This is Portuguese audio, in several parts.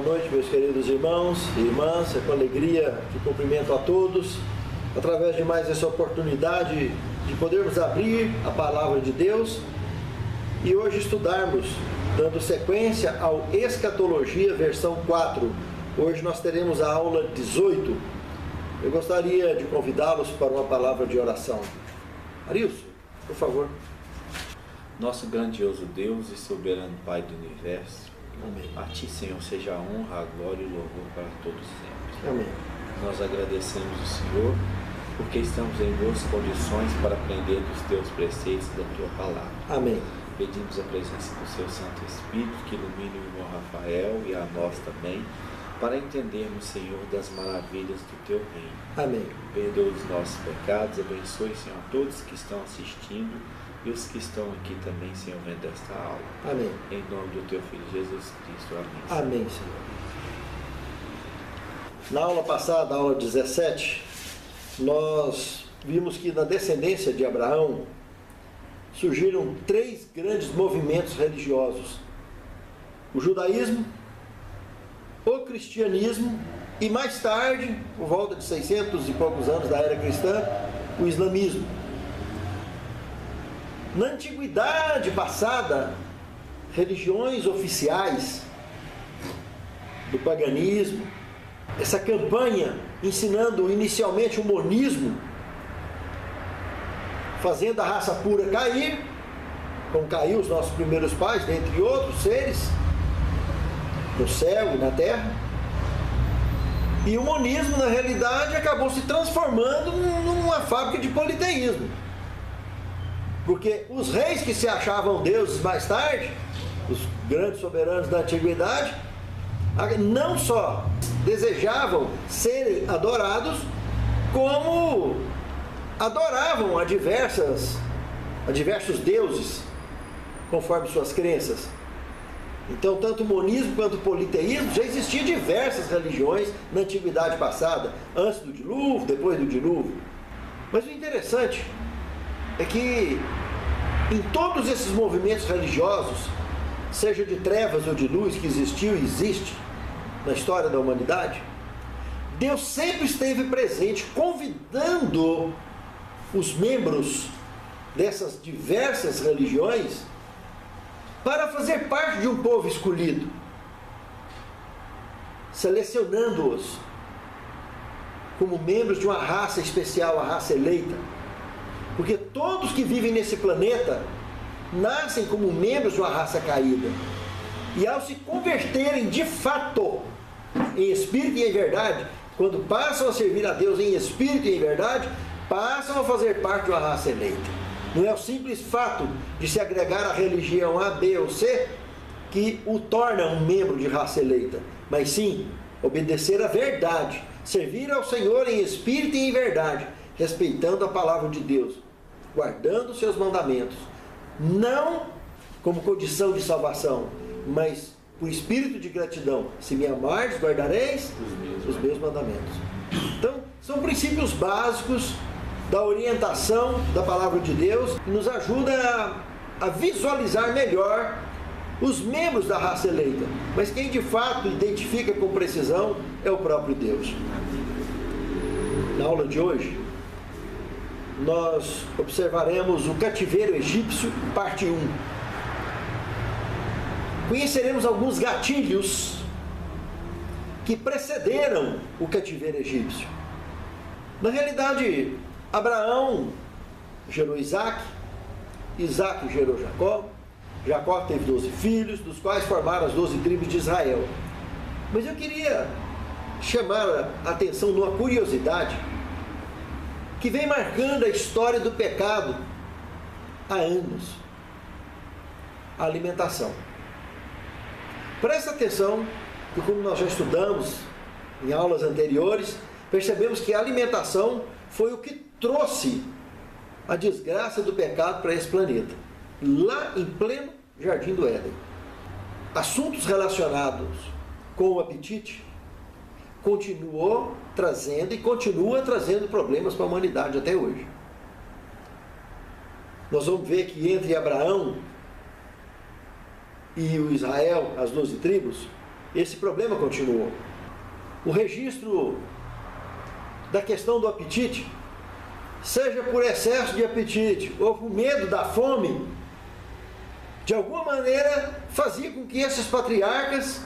noite, meus queridos irmãos e irmãs. É com alegria que cumprimento a todos, através de mais essa oportunidade de podermos abrir a Palavra de Deus e hoje estudarmos, dando sequência ao Escatologia, versão 4. Hoje nós teremos a aula 18. Eu gostaria de convidá-los para uma palavra de oração. Arilson, por favor. Nosso grandioso Deus e soberano Pai do Universo, Amém. A Ti, Senhor, seja a honra, a glória e o louvor para todos sempre. Amém. Nós agradecemos o Senhor porque estamos em boas condições para aprender dos Teus preceitos e da Tua Palavra. Amém. Pedimos a presença do Seu Santo Espírito que ilumine o irmão Rafael e a nós também, para entendermos, Senhor, das maravilhas do Teu reino. Amém. Perdoa os nossos pecados, abençoe, Senhor, todos que estão assistindo e os que estão aqui também, Senhor, vendo esta aula. Amém. Em nome do Teu Filho Jesus Cristo. Amém. Amém, Senhor. Na aula passada, a aula 17, nós vimos que na descendência de Abraão surgiram 3 grandes movimentos religiosos: o judaísmo, o cristianismo e mais tarde, por volta de 600 e poucos anos da era cristã, o islamismo. Na antiguidade passada, religiões oficiais do paganismo, essa campanha ensinando inicialmente o monismo, fazendo a raça pura cair, como caiu os nossos primeiros pais, dentre outros seres, no céu e na terra. E o monismo, na realidade, acabou se transformando numa fábrica de politeísmo. Porque os reis que se achavam deuses mais tarde, os grandes soberanos da antiguidade, não só desejavam serem adorados, como adoravam a diversos deuses, conforme suas crenças. Então, tanto o monismo quanto o politeísmo, já existiam diversas religiões na antiguidade passada, antes do dilúvio, depois do dilúvio. Mas o interessante é que em todos esses movimentos religiosos, seja de trevas ou de luz, que existiu e existe na história da humanidade, Deus sempre esteve presente, convidando os membros dessas diversas religiões para fazer parte de um povo escolhido, selecionando-os como membros de uma raça especial, a raça eleita. Porque todos que vivem nesse planeta nascem como membros de uma raça caída. E ao se converterem de fato em espírito e em verdade, quando passam a servir a Deus em espírito e em verdade, passam a fazer parte de uma raça eleita. Não é o simples fato de se agregar à religião A, B ou C que o torna um membro de raça eleita, mas sim obedecer à verdade, servir ao Senhor em espírito e em verdade, respeitando a palavra de Deus, guardando os seus mandamentos, não como condição de salvação, mas por espírito de gratidão. Se me amardes, guardareis os meus mandamentos. Então, são princípios básicos da orientação da palavra de Deus, que nos ajuda a visualizar melhor os membros da raça eleita. Mas quem de fato identifica com precisão é o próprio Deus. Na aula de hoje, nós observaremos o cativeiro egípcio, parte 1. Conheceremos alguns gatilhos que precederam o cativeiro egípcio. Na realidade, Abraão gerou Isaac, Isaac gerou Jacó, Jacó teve 12 filhos, dos quais formaram as 12 tribos de Israel. Mas eu queria chamar a atenção numa curiosidade que vem marcando a história do pecado há anos: a alimentação. Presta atenção, que como nós já estudamos em aulas anteriores, percebemos que a alimentação foi o que trouxe a desgraça do pecado para esse planeta, lá em pleno Jardim do Éden. Assuntos relacionados com o apetite continuou trazendo e continua trazendo problemas para a humanidade até hoje. Nós vamos ver que entre Abraão e o Israel, as 12 tribos, esse problema continuou. O registro da questão do apetite, seja por excesso de apetite ou por medo da fome, de alguma maneira fazia com que esses patriarcas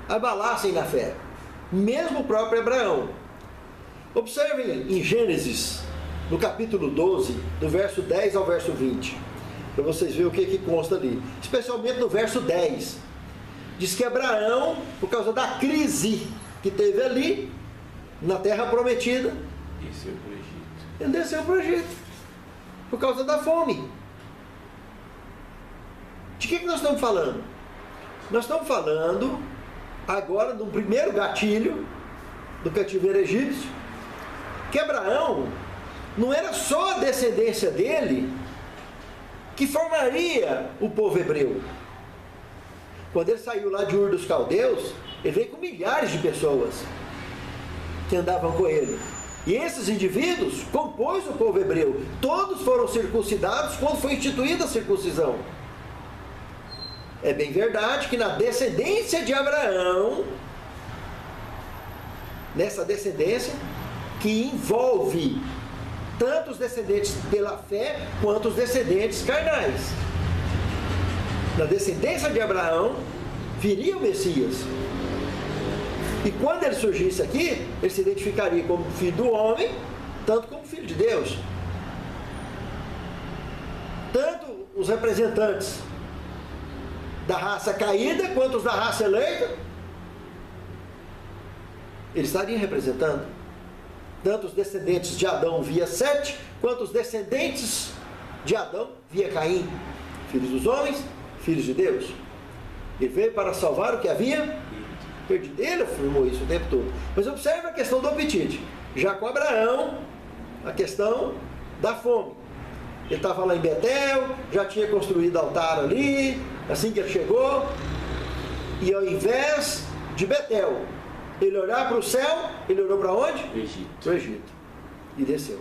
abalassem na fé, mesmo o próprio Abraão. Observem em Gênesis, no capítulo 12, do verso 10 ao verso 20, para vocês verem o que consta ali, especialmente no verso 10. Diz que Abraão, por causa da crise que teve ali, na terra prometida, desceu para o Egito. Ele desceu para o Egito, por causa da fome. De que nós estamos falando? Nós estamos falando agora do primeiro gatilho do cativeiro egípcio, que Abraão não era só a descendência dele que formaria o povo hebreu. Quando ele saiu lá de Ur dos Caldeus, ele veio com milhares de pessoas que andavam com ele. E esses indivíduos compôs o povo hebreu. Todos foram circuncidados quando foi instituída a circuncisão. É bem verdade que na descendência de Abraão, nessa descendência que envolve tanto os descendentes pela fé quanto os descendentes carnais, na descendência de Abraão viria o Messias. E quando ele surgisse aqui, ele se identificaria como filho do homem, tanto como filho de Deus. Tanto os representantes da raça caída, quanto os da raça eleita, ele estaria representando. Tanto os descendentes de Adão via Sete, quanto os descendentes de Adão via Caim. Filhos dos homens, filhos de Deus. Ele veio para salvar o que havia perdido. Ele afirmou isso o tempo todo. Mas observe a questão do apetite. Já com Abraão, a questão da fome. Ele estava lá em Betel, já tinha construído altar ali, assim que ele chegou, e ao invés de Betel, ele olhar para o céu, ele olhou para onde? Egito. Para o Egito. E desceu.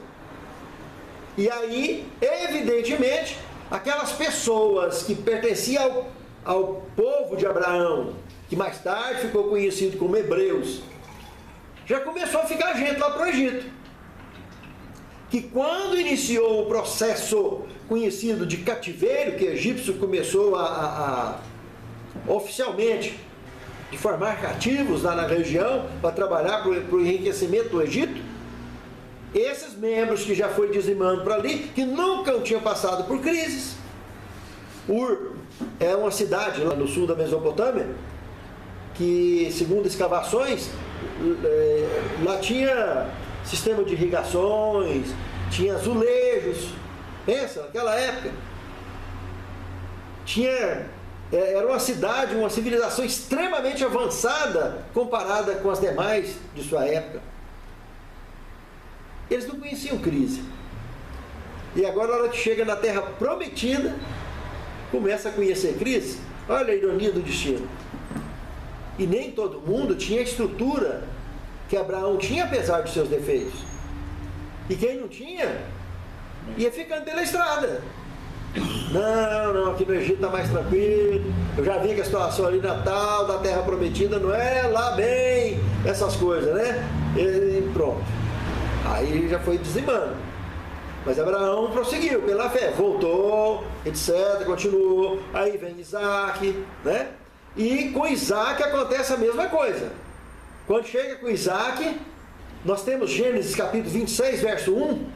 E aí, evidentemente, aquelas pessoas que pertenciam ao povo de Abraão, que mais tarde ficou conhecido como hebreus, já começou a ficar gente lá para o Egito. Que quando iniciou o processo conhecido de cativeiro, que o egípcio começou a oficialmente de formar cativos lá na região para trabalhar para o enriquecimento do Egito, esses membros que já foi dizimando para ali, que nunca tinham passado por crises. Ur é uma cidade lá no sul da Mesopotâmia, que segundo escavações, lá tinha sistema de irrigações, tinha azulejos. Pensa, naquela época era uma cidade, uma civilização extremamente avançada comparada com as demais de sua época. Eles não conheciam crise. E agora, na hora que chega na terra prometida, começa a conhecer crise. Olha a ironia do destino. E nem todo mundo tinha a estrutura que Abraão tinha, apesar dos seus defeitos. E quem não tinha, ia ficando pela estrada. Não, aqui no Egito está mais tranquilo. Eu já vi que a situação ali Natal, da terra prometida, não é lá bem essas coisas, né? E pronto. Aí já foi dizimando. Mas Abraão prosseguiu pela fé, voltou, etc, continuou. Aí vem Isaac, né? E com Isaac acontece a mesma coisa. Quando chega com Isaac, nós temos Gênesis capítulo 26, verso 1,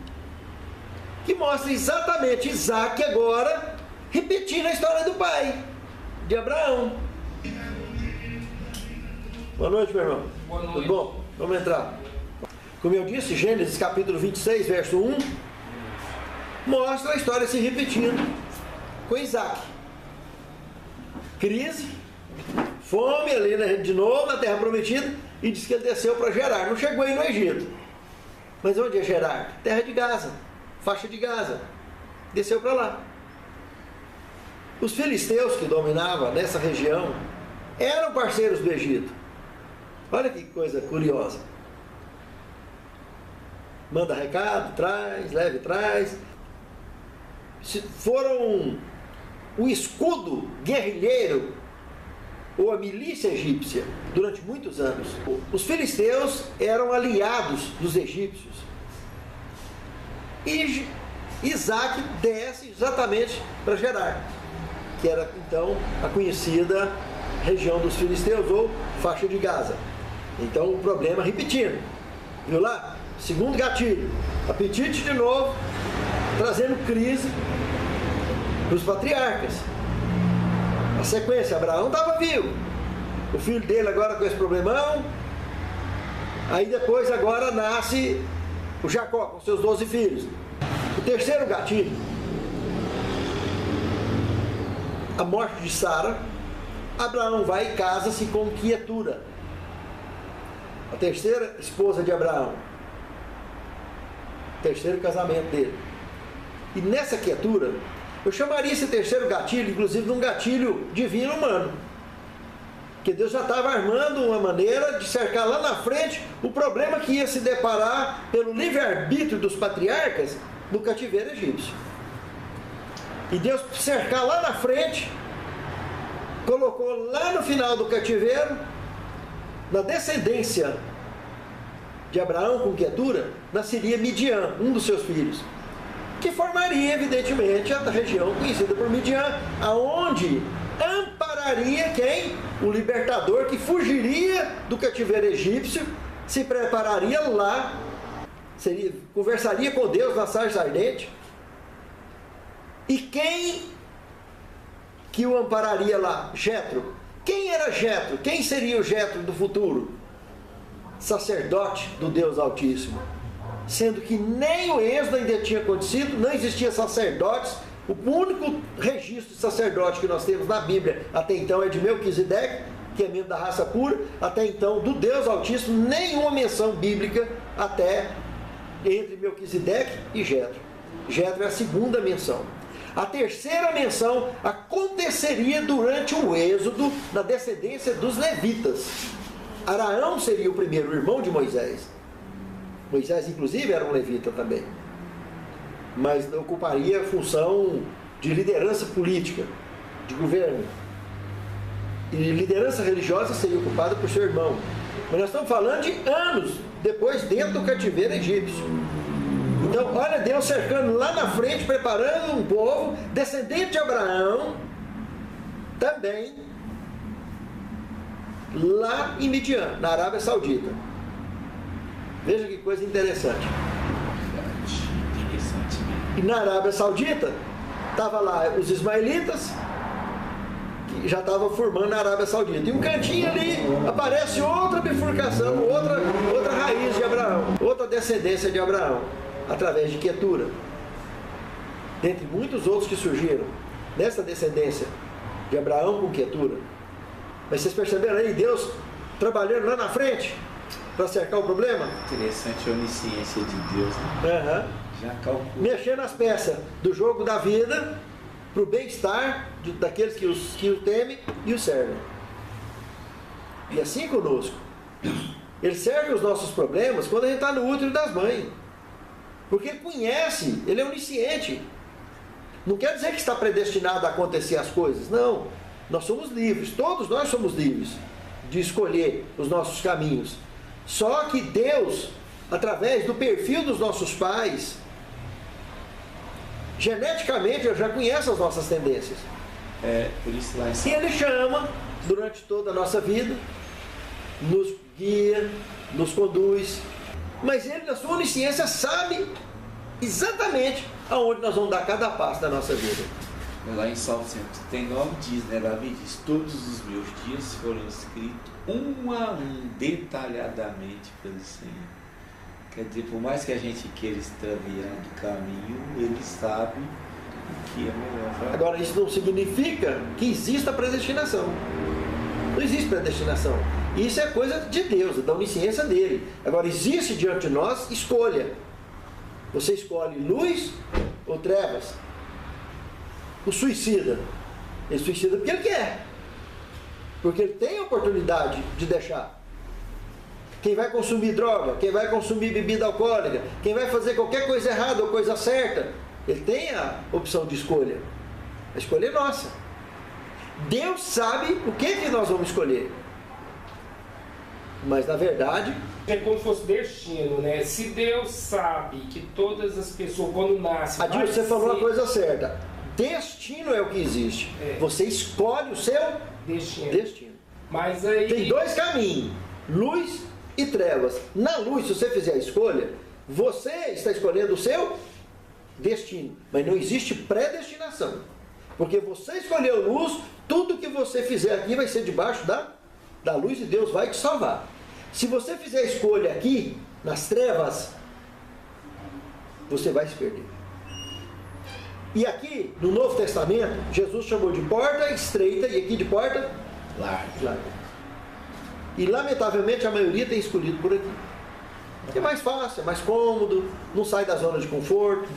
que mostra exatamente Isaac agora repetindo a história do pai, de Abraão. Boa noite, meu irmão. Boa noite. Tudo bom? Vamos entrar. Como eu disse, Gênesis capítulo 26, verso 1, mostra a história se repetindo com Isaac. Crise, fome ali de novo na terra prometida, e diz que ele desceu para Gerar. Não chegou aí no Egito. Mas onde é Gerar? Terra de Gaza, faixa de Gaza. Desceu para lá. Os filisteus que dominavam nessa região eram parceiros do Egito. Olha que coisa curiosa. Manda recado, traz, leve, traz. Foram o escudo guerrilheiro, ou a milícia egípcia, durante muitos anos. Os filisteus eram aliados dos egípcios. E Isaac desce exatamente para Gerar, que era então a conhecida região dos filisteus, ou faixa de Gaza. Então o problema repetindo. Viu lá? Segundo gatilho, apetite de novo, trazendo crise para os patriarcas. A sequência, Abraão estava vivo, o filho dele agora com esse problemão, aí depois agora nasce o Jacó com seus 12 filhos. O terceiro gatilho, a morte de Sara. Abraão vai e casa-se com Quetura, a terceira esposa de Abraão, terceiro casamento dele. E nessa Quetura, eu chamaria esse terceiro gatilho, inclusive, de um gatilho divino humano. Porque Deus já estava armando uma maneira de cercar lá na frente o problema que ia se deparar pelo livre-arbítrio dos patriarcas no cativeiro egípcio. E Deus cercar lá na frente, colocou lá no final do cativeiro, na descendência de Abraão com Quetura, nasceria Midian, um dos seus filhos, que formaria, evidentemente, a região conhecida por Midian, aonde ampararia quem? O libertador que fugiria do cativeiro egípcio, se prepararia lá, conversaria com Deus na sarça ardente. E quem que o ampararia lá? Jetro. Quem era Jetro? Quem seria o Jetro do futuro? Sacerdote do Deus Altíssimo. Sendo que nem o êxodo ainda tinha acontecido, não existia sacerdotes. O único registro de sacerdote que nós temos na Bíblia até então é de Melquisedeque, que é membro da raça pura. Até então, do Deus Altíssimo, nenhuma menção bíblica até entre Melquisedeque e Jetro. Jetro é a segunda menção. A terceira menção aconteceria durante o êxodo, na descendência dos levitas. Araão seria o primeiro irmão de Moisés. Moisés, inclusive, era um levita também, mas ocuparia a função de liderança política, de governo. E liderança religiosa seria ocupada por seu irmão. Mas nós estamos falando de anos depois, dentro do cativeiro egípcio. Então, olha Deus cercando lá na frente, preparando um povo descendente de Abraão, também lá em Midian, na Arábia Saudita. Veja que coisa interessante. E na Arábia Saudita, estava lá os ismaelitas, que já estavam formando a Arábia Saudita. E um cantinho ali, aparece outra bifurcação, outra raiz de Abraão, outra descendência de Abraão, através de Quetura. Dentre muitos outros que surgiram nessa descendência de Abraão com Quetura. Mas vocês perceberam aí, Deus trabalhando lá na frente para cercar o problema? Interessante a onisciência de Deus, né? Já calculou. Mexendo as peças do jogo da vida para o bem-estar daqueles que o temem e o servem. E assim conosco. Ele serve os nossos problemas quando a gente está no útero das mães. Porque ele conhece, ele é onisciente. Não quer dizer que está predestinado a acontecer as coisas. Não. Nós somos livres, todos nós somos livres de escolher os nossos caminhos. Só que Deus, através do perfil dos nossos pais, geneticamente ele já conhece as nossas tendências. Por isso lá em E ele chama, durante toda a nossa vida, nos guia, nos conduz. Mas ele, na sua onisciência, sabe exatamente aonde nós vamos dar cada passo da nossa vida. Lá em Salmo 139 diz, né, Davi diz: todos os meus dias foram escritos um a um, detalhadamente pelo Senhor. Quer dizer, por mais que a gente queira extraviar do caminho, ele sabe o que é melhor. Agora, isso não significa que exista predestinação. Não existe predestinação. Isso é coisa de Deus, da onisciência dele. Agora, existe diante de nós escolha. Você escolhe luz ou trevas? O suicida, ele suicida porque ele quer. Porque ele tem a oportunidade de deixar. Quem vai consumir droga, quem vai consumir bebida alcoólica, quem vai fazer qualquer coisa errada ou coisa certa, ele tem a opção de escolha. A escolha é nossa. Deus sabe o que nós vamos escolher. Mas na verdade... É como se fosse destino, né? Se Deus sabe que todas as pessoas, quando nascem... Adilson, você falou a coisa certa. Destino é o que existe. Você escolhe o seu destino. Mas aí... Tem dois caminhos, luz e trevas. Na luz, se você fizer a escolha, você está escolhendo o seu destino. Mas não existe predestinação. Porque você escolheu luz, tudo que você fizer aqui vai ser debaixo da luz e Deus vai te salvar. Se você fizer a escolha aqui, nas trevas, você vai se perder. E aqui, no Novo Testamento, Jesus chamou de porta estreita e aqui de porta larga. E lamentavelmente a maioria tem escolhido por aqui. É mais fácil, é mais cômodo, não sai da zona de conforto.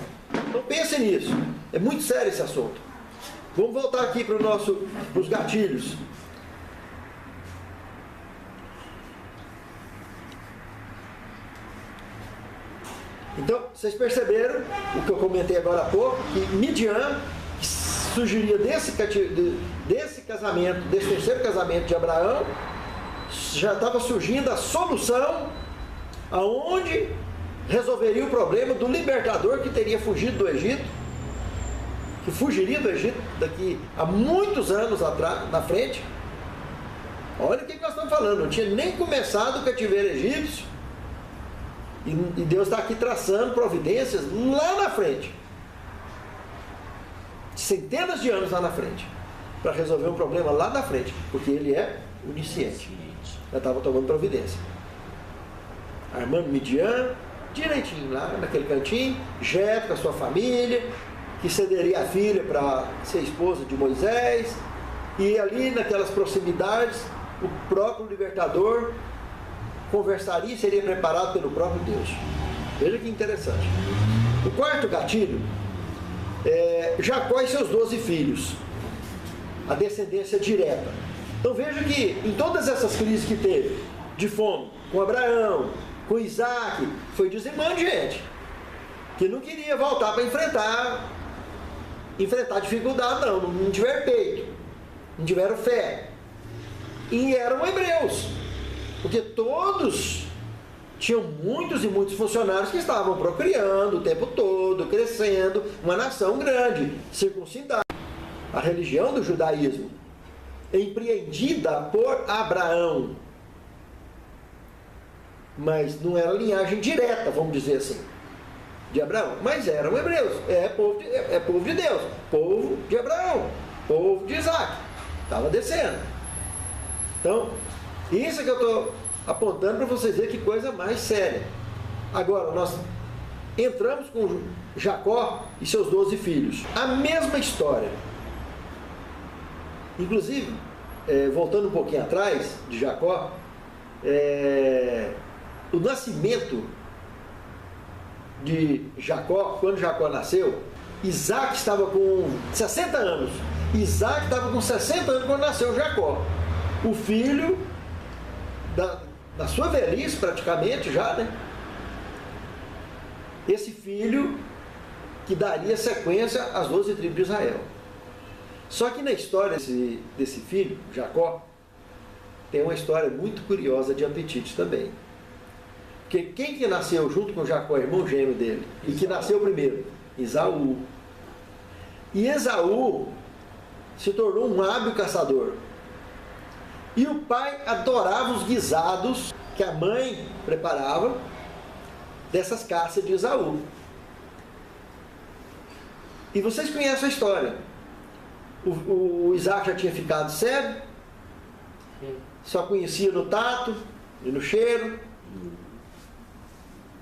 Então pense nisso. É muito sério esse assunto. Vamos voltar aqui para os gatilhos. Então, vocês perceberam o que eu comentei agora há pouco, que Midian, que surgiria desse casamento, desse terceiro casamento de Abraão, já estava surgindo a solução aonde resolveria o problema do libertador que teria fugido do Egito, que fugiria do Egito daqui a muitos anos atrás, na frente. Olha o que nós estamos falando, não tinha nem começado o cativeiro egípcio, e Deus está aqui traçando providências lá na frente, centenas de anos lá na frente, para resolver um problema lá na frente, porque Ele é onisciente. Já estava tomando providência, armando Midian direitinho lá naquele cantinho, Jetro com a sua família, que cederia a filha para ser esposa de Moisés, e ali naquelas proximidades o próprio libertador conversaria e seria preparado pelo próprio Deus. Veja que interessante. O quarto gatilho é Jacó e seus 12 filhos, a descendência direta. Então veja que em todas essas crises que teve de fome, com Abraão, com Isaac, foi dizimando gente que não queria voltar para enfrentar dificuldade, não tiveram peito, não tiveram fé, e eram hebreus, porque todos tinham muitos e muitos funcionários que estavam procriando o tempo todo, crescendo, uma nação grande, circuncidada. A religião do judaísmo, empreendida por Abraão, mas não era linhagem direta, vamos dizer assim, de Abraão, mas eram hebreus, é povo de Deus, povo de Abraão, povo de Isaac, estava descendo. Então, isso é que eu estou apontando para vocês verem que coisa mais séria. Agora, nós entramos com Jacó e seus 12 filhos, a mesma história. Inclusive, voltando um pouquinho atrás de Jacó, o nascimento de Jacó, quando Jacó nasceu, Isaac estava com 60 anos. Isaac estava com 60 anos quando nasceu Jacó. O filho da sua velhice, praticamente já, né? Esse filho que daria sequência às 12 tribos de Israel. Só que na história desse filho, Jacó, tem uma história muito curiosa de apetite também. Porque quem que nasceu junto com Jacó, irmão gêmeo dele, e que nasceu primeiro? Esaú. E Esaú se tornou um hábil caçador. E o pai adorava os guisados que a mãe preparava dessas caças de Esaú. E vocês conhecem a história. O Isaac já tinha ficado cego, só conhecia no tato e no cheiro,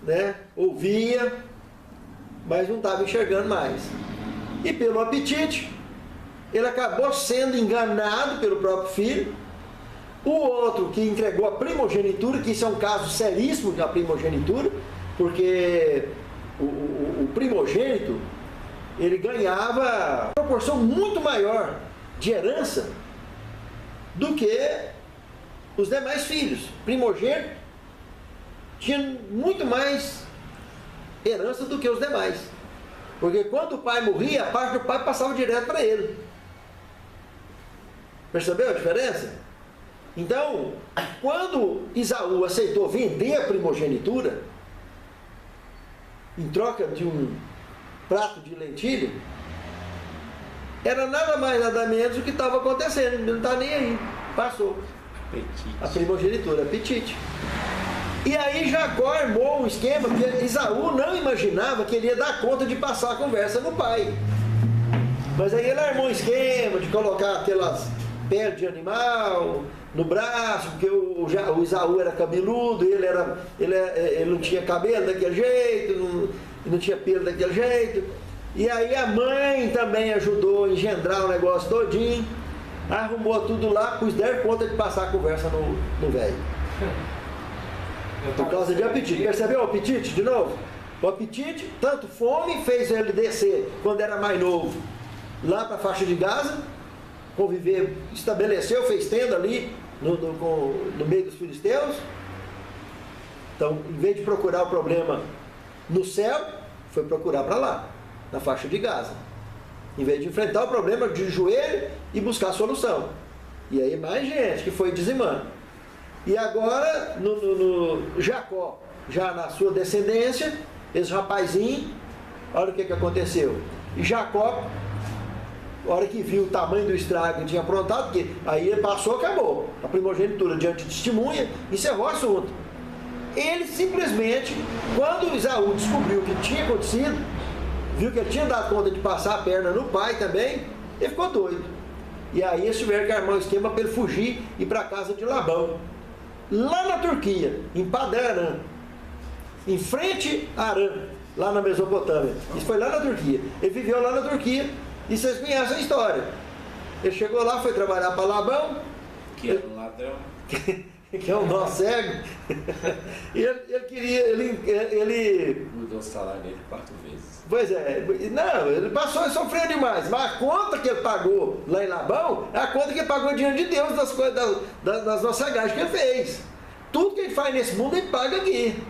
né? Ouvia, mas não estava enxergando mais. E pelo apetite, ele acabou sendo enganado pelo próprio filho. O outro que entregou a primogenitura, que isso é um caso seríssimo da primogenitura, porque o primogênito, ele ganhava uma proporção muito maior de herança do que os demais filhos. Primogênito tinha muito mais herança do que os demais, porque quando o pai morria, a parte do pai passava direto para ele. Percebeu a diferença? Então, quando Esaú aceitou vender a primogenitura, em troca de um prato de lentilha, era nada mais nada menos o que estava acontecendo. Ele não está nem aí. Passou. Apetite. A primogenitura, apetite. E aí Jacó armou um esquema, porque Esaú não imaginava que ele ia dar conta de passar a conversa no pai. Mas aí ele armou um esquema de colocar aquelas peles de animal no braço, porque o Esaú era cabeludo, ele não tinha cabelo daquele jeito, não tinha pelo daquele jeito. E aí a mãe também ajudou a engendrar o negócio todinho, arrumou tudo lá, pois deram conta de passar a conversa no velho. Por causa de apetite. Percebeu o apetite de novo? O apetite, tanto fome, fez ele descer quando era mais novo, lá para a faixa de Gaza, conviver, estabeleceu, fez tenda ali no meio dos filisteus. Então, em vez de procurar o problema no céu, foi procurar para lá, na faixa de Gaza. Em vez de enfrentar o problema de joelho e buscar a solução. E aí mais gente que foi dizimando. E agora, no Jacó, já na sua descendência, esse rapazinho, olha o que aconteceu. E Jacó, a hora que viu o tamanho do estrago que tinha aprontado, porque aí ele passou, acabou. A primogenitura diante de testemunha, encerrou o assunto. Ele simplesmente, quando Esaú descobriu o que tinha acontecido, viu que ele tinha dado conta de passar a perna no pai também, ele ficou doido. E aí eles tiveram que armar um esquema para ele fugir e ir para a casa de Labão. Lá na Turquia, em Padã-Arã, em frente a Arã, lá na Mesopotâmia. Isso foi lá na Turquia. Ele viveu lá na Turquia e vocês conhecem a história. Ele chegou lá, foi trabalhar para Labão, Que era um ladrão. que é um nó cego. E ele Mudou o salário dele 4 vezes. Pois é, não, ele passou e sofreu demais, mas a conta que ele pagou lá em Labão é a conta que ele pagou diante de Deus das coisas, das nossas gajas que ele fez. Tudo que ele faz nesse mundo ele paga aqui,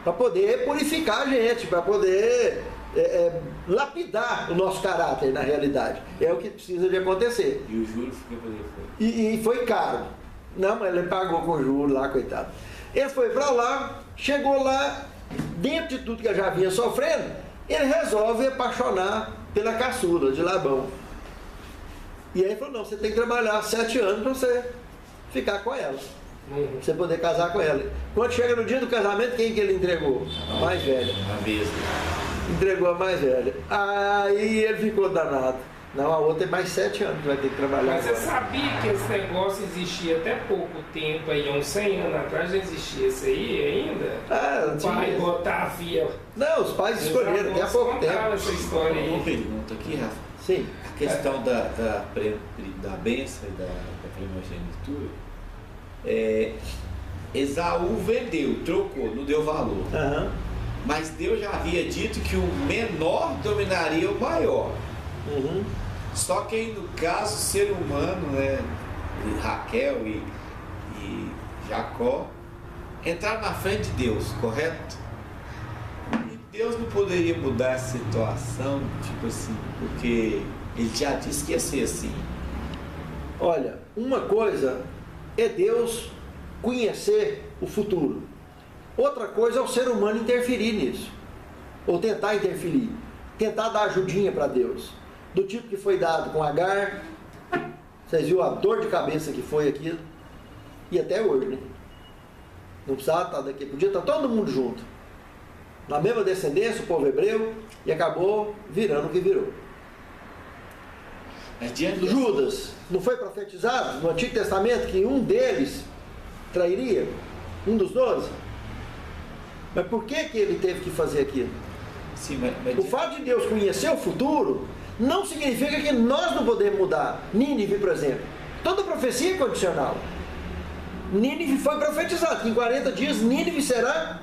para poder purificar a gente, para poder lapidar o nosso caráter na realidade. É o que precisa de acontecer. E o juro foi para ele. E foi caro. Não, mas ele pagou com juros lá, coitado. Ele foi para lá, chegou lá, dentro de tudo que ele já vinha sofrendo, ele resolve apaixonar pela caçula de Labão. E aí ele falou, não, você tem que trabalhar 7 anos para você ficar com ela. Pra você poder casar com ela. Quando chega no dia do casamento, quem que ele entregou? A mais velha. A mesma. Entregou a mais velha. Aí ele ficou danado. Não, a outra é mais 7 anos que vai ter que trabalhar. Mas agora. você sabia que esse negócio existia até pouco tempo, aí, uns 100 anos atrás, já existia isso aí ainda? Ah, O pai botar a filha. não, os pais escolheram, até há pouco tempo. essa história Uma aí. pergunta aqui, Rafa. Sim. A questão da bênção e da primogenitura. Esaú vendeu, trocou, não deu valor. Aham. Mas Deus já havia dito que o menor dominaria o maior. Uhum. Só que aí, no caso, o ser humano, né, Raquel e Jacó, entraram na frente de Deus, correto? E Deus não poderia mudar a situação, tipo assim, porque ele já disse que ia ser assim. Olha, uma coisa é Deus conhecer o futuro. Outra coisa é o ser humano interferir nisso. Ou tentar interferir. Tentar dar ajudinha para Deus. Do tipo que foi dado com Agar. Vocês viram a dor de cabeça que foi aquilo? E até hoje, né? Não precisava estar daqui. Podia estar todo mundo junto. Na mesma descendência, o povo hebreu. E acabou virando o que virou. Judas, não foi profetizado no Antigo Testamento que um deles trairia? Um dos 12? Mas por que ele teve que fazer aquilo? Sim, mas O fato de Deus conhecer o futuro não significa que nós não podemos mudar. Nínive, por exemplo. Toda profecia é condicional. Nínive foi profetizado que em 40 dias Nínive será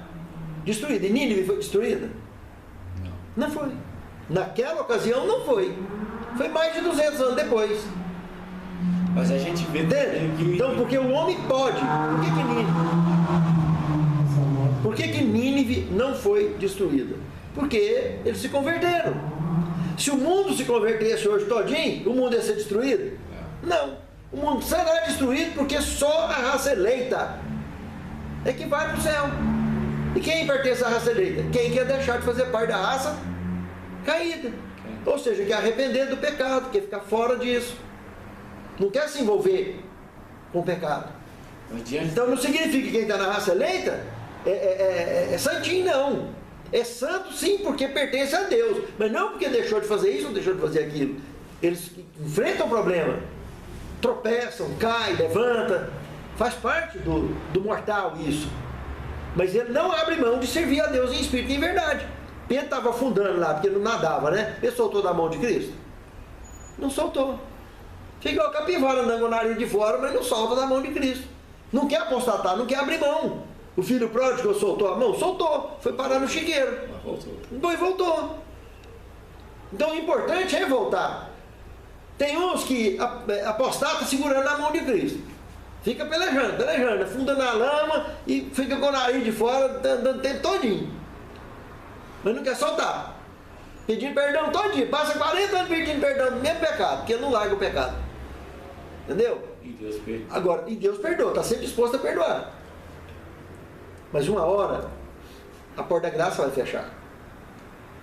destruída. E Nínive foi destruída? Não foi. Naquela ocasião não foi. Foi mais de 200 anos depois. Mas a gente vê... Entende? Então, porque o homem pode. Por que Nínive não foi destruída? Porque eles se converteram. Se o mundo se convertesse hoje todinho, o mundo ia ser destruído? Não. O mundo será destruído porque só a raça eleita é que vai para o céu. E quem pertence à raça eleita? Quem quer deixar de fazer parte da raça caída. Ou seja, quer arrepender do pecado, quer ficar fora disso. Não quer se envolver com o pecado. Então não significa que quem está na raça eleita é santinho, não. É santo sim, porque pertence a Deus. Mas não porque deixou de fazer isso ou deixou de fazer aquilo. Eles enfrentam o problema. Tropeçam, caem, levanta. Faz parte do mortal isso. Mas ele não abre mão de servir a Deus em espírito e em verdade. Pedro estava afundando lá, porque ele não nadava, né? Ele soltou da mão de Cristo? Não soltou. Fica igual a capivara andando com o nariz de fora, mas não solta da mão de Cristo. Não quer apostatar, não quer abrir mão. O filho pródigo soltou a mão? Soltou. Foi parar no chiqueiro. Depois voltou. Então o importante é voltar. Tem uns que apostata segurando a mão de Cristo. Fica pelejando, afunda na lama e fica com o nariz de fora, andando o tempo todinho. Mas não quer soltar. Pedindo perdão todinho. Passa 40 anos pedindo perdão do mesmo pecado, porque não larga o pecado. Entendeu? E Deus perdoa. Agora, e Deus perdoa, está sempre disposto a perdoar. Mas uma hora, a porta da graça vai fechar.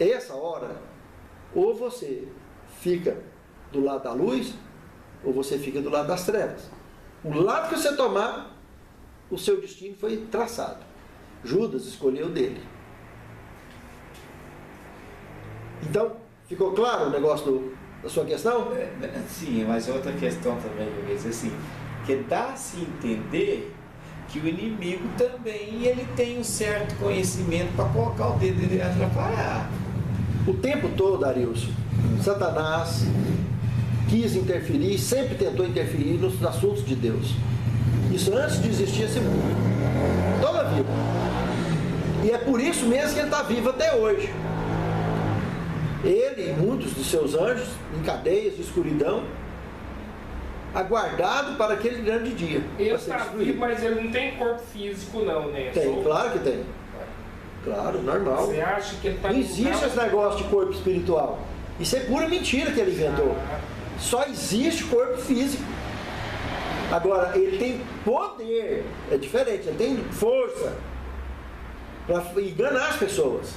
Essa hora, ou você fica do lado da luz, ou você fica do lado das trevas. O lado que você tomar, o seu destino foi traçado. Judas escolheu dele. Então, ficou claro o negócio da sua questão? Sim, mas outra questão também, assim, que dá-se entender que o inimigo também ele tem um certo conhecimento para colocar o dedo dele e atrapalhar. O tempo todo, Arilson, Satanás quis interferir, sempre tentou interferir nos assuntos de Deus. Isso antes de existir esse mundo. Toda a vida. E é por isso mesmo que ele está vivo até hoje. Ele e muitos de seus anjos, em cadeias de escuridão, aguardado para aquele grande dia. Ele está vivo, mas ele não tem corpo físico não, né? Tem, claro que tem. Claro, normal. Você acha que ele está... Não existe esse negócio de corpo espiritual. Isso é pura mentira que ele inventou. Só existe corpo físico. Agora, ele tem poder. É diferente, ele tem força para enganar as pessoas.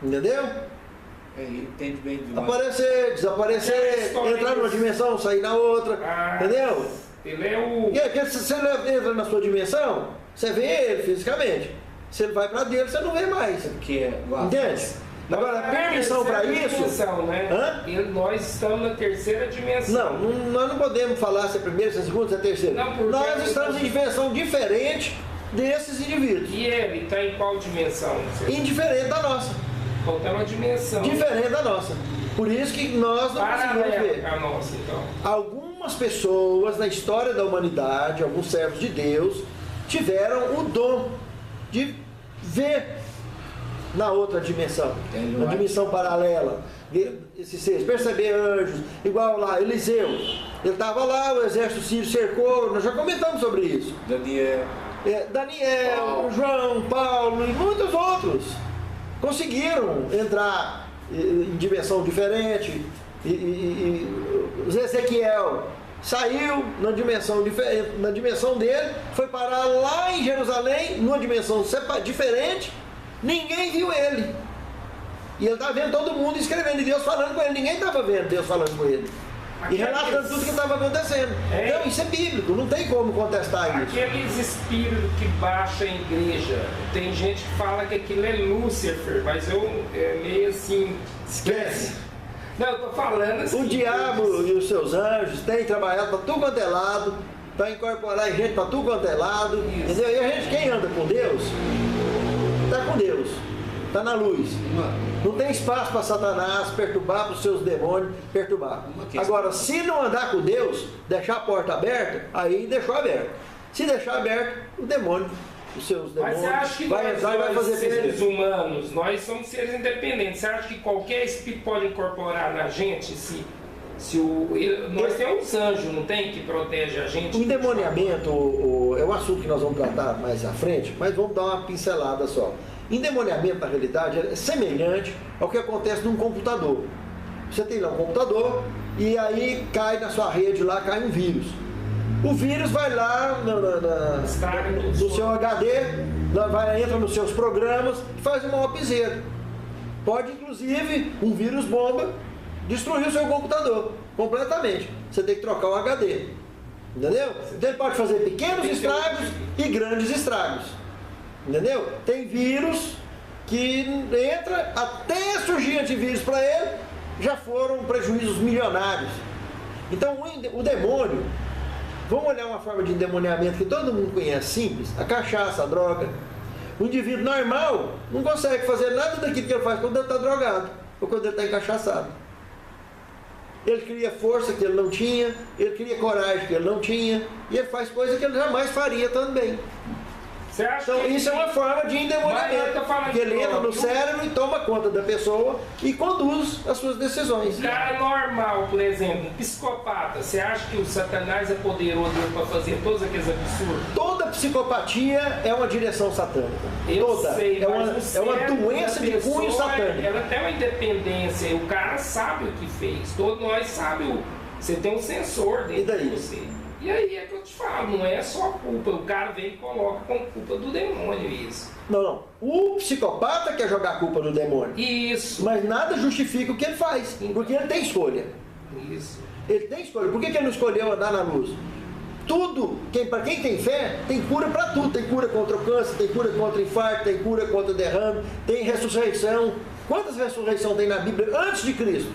Entendeu? Ele entende bem demais. Aparecer, desaparecer, entrar numa dimensão, sair na outra. Entendeu? Ele é o... Porque se você entra na sua dimensão, você vê ele fisicamente. Se ele vai para dentro, você não vê mais. Porque entende? Agora, permissão para isso... Né? Nós estamos na terceira dimensão. Não, nós não podemos falar se é primeira, se é segunda, se é terceira. Não, nós estamos em dimensão diferente desses indivíduos. E ele está em qual dimensão? Indiferente da nossa. Qualquer uma dimensão. Diferente da nossa. Por isso que nós não conseguimos ver. A nossa, então. Algumas pessoas na história da humanidade, alguns servos de Deus, tiveram o dom de ver na outra dimensão, na dimensão paralela, esses seres, perceber anjos, igual lá, Eliseu, ele estava lá, o exército sírio cercou, nós já comentamos sobre isso. Daniel, João, Paulo e muitos outros conseguiram entrar em dimensão diferente, e Ezequiel saiu na dimensão diferente, na dimensão dele, foi parar lá em Jerusalém, numa dimensão diferente. Ninguém viu ele. E ele estava vendo todo mundo escrevendo, e Deus falando com ele. Ninguém estava vendo Deus falando com ele. E relatando tudo que estava acontecendo. Então isso é bíblico, não tem como contestar isso. Aqueles espíritos que baixam a igreja, tem gente que fala que aquilo é Lúcifer, mas eu meio assim, esquece. Não, eu estou falando assim. O diabo e os seus anjos têm trabalhado para tudo quanto é lado, para incorporar gente para tudo quanto é lado. Entendeu? E a gente, quem anda com Deus, está com Deus, está na luz. Não tem espaço para Satanás perturbar, para os seus demônios perturbar. Agora, se não andar com Deus, deixar a porta aberta, aí deixou aberto. Se deixar aberto, o demônio, os seus demônios, mas você acha que vai entrar e vai fazer seres humanos, nós somos seres independentes. Você acha que qualquer espírito pode incorporar na gente nós temos anjos, não tem, que protege a gente? O endemoniamento é um assunto que nós vamos tratar mais à frente, mas vamos dar uma pincelada só. Endemoniamento, na realidade, é semelhante ao que acontece num computador. Você tem lá um computador, e aí cai na sua rede lá, cai um vírus. O vírus vai lá no seu HD, entra nos seus programas e faz uma maior. Pode, inclusive, um vírus bomba destruir o seu computador completamente. Você tem que trocar o HD. Entendeu? Então ele pode fazer pequenos estragos e grandes estragos. Entendeu? Tem vírus que entra, até surgir antivírus para ele, já foram prejuízos milionários. Então o demônio, vamos olhar uma forma de endemoniamento que todo mundo conhece, simples: a cachaça, a droga. O indivíduo normal não consegue fazer nada daquilo que ele faz quando ele está drogado ou quando ele está encachaçado. Ele cria força que ele não tinha, ele cria coragem que ele não tinha, e ele faz coisas que ele jamais faria também. Então isso é uma forma de endemoniamento, porque ele entra no cérebro e toma conta da pessoa e conduz as suas decisões. Um cara normal, por exemplo, um psicopata, você acha que o Satanás é poderoso para fazer todos aqueles absurdos? Toda psicopatia é uma direção satânica. Toda. Sei, é uma doença de cunho satânico. Ela tem uma independência, o cara sabe o que fez, todos nós sabemos. Você tem um sensor dentro de você. E aí é que eu te falo, não é só culpa, o cara vem e coloca com culpa do demônio isso. Não. O psicopata quer jogar a culpa no demônio. Isso. Mas nada justifica o que ele faz, porque ele tem escolha. Isso. Ele tem escolha. Por que ele não escolheu andar na luz? Tudo, para quem tem fé, tem cura para tudo. Tem cura contra o câncer, tem cura contra o infarto, tem cura contra o derrame, tem ressurreição. Quantas ressurreições tem na Bíblia antes de Cristo?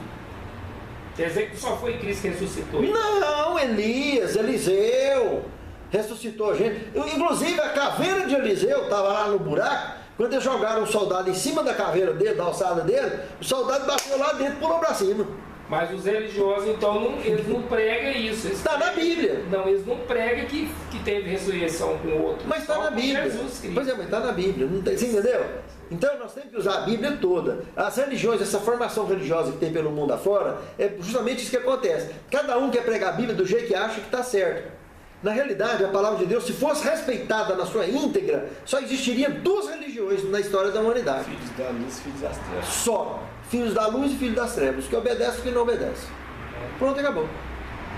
Quer dizer que só foi Cristo que ressuscitou? Não, Elias, Eliseu ressuscitou a gente. Inclusive a caveira de Eliseu estava lá no buraco. Quando eles jogaram um soldado em cima da caveira dele, da alçada dele, o soldado bateu lá dentro e pulou para cima. Mas os religiosos, então, eles não pregam isso. Está na Bíblia. Não, eles não pregam que teve ressurreição com o outro. Mas está na Bíblia. Pois é, mas está na Bíblia. Não tem, você entendeu? Então nós temos que usar a Bíblia toda. As religiões, essa formação religiosa que tem pelo mundo afora, é justamente isso que acontece. Cada um quer pregar a Bíblia do jeito que acha que está certo. Na realidade, a palavra de Deus, se fosse respeitada na sua íntegra, só existiria duas religiões na história da humanidade. Filhos da luz e filhos das trevas. Só. Filhos da luz e filhos das trevas. Que obedece e que não obedece. Pronto, acabou.